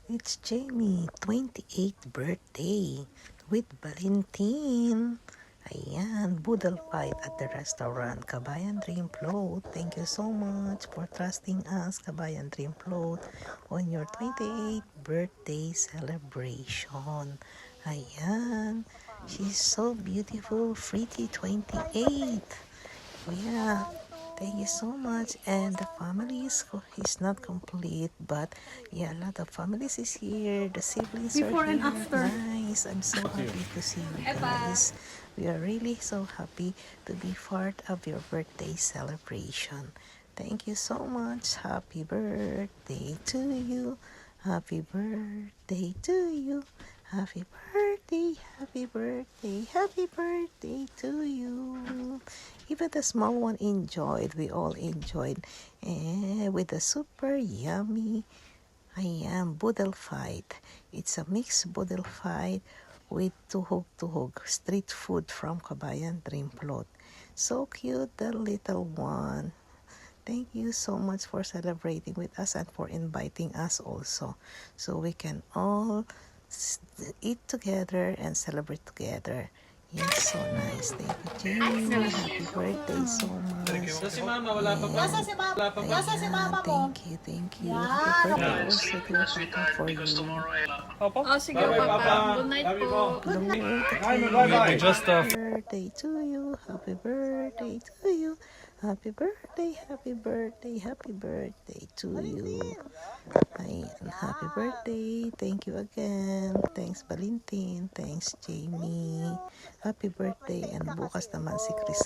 It's Jamie, 28th birthday with Valentin. Ayan, boodle fight at the restaurant, Kabayan Dream Float. Thank you so much for trusting us, Kabayan Dream Float, on your 28th birthday celebration. Ayan, she's so beautiful, pretty 28. Yeah, thank you so much. And the family is not complete, but yeah, a lot of families is here. The siblings Before are and here. after. Nice. I'm so happy to see you guys. We are really so happy to be part of your birthday celebration. Thank you so much. Happy birthday to you. Happy birthday to you. Happy birthday, happy birthday, happy birthday to you. Even the small one enjoyed. We all enjoyed. With the super yummy boodle fight. It's a mixed boodle fight with tuhog street food from Kabayan Dream Plot. So cute, the little one. Thank you so much for celebrating with us and for inviting us also, so we can all eat together and celebrate together. Yes, so nice. Thank you, Jamie. Happy birthday so much. Si Mama, wala pa ba? Nasa si Mama? Wala pa ba? Nasa si Mama mo? Thank you. Yan. Happy birthday also, dear Papa, for you. Opo? Oh, sige, Bye-bye, Papa. Good night Love you po. Good night. Bye-bye. Happy birthday to you. Happy birthday to you. Happy birthday, happy birthday, happy birthday to you. Ayan, happy birthday. Thank you again. Thanks, Valentin. Thanks, Jamie. Happy birthday. And bukas naman si Chris.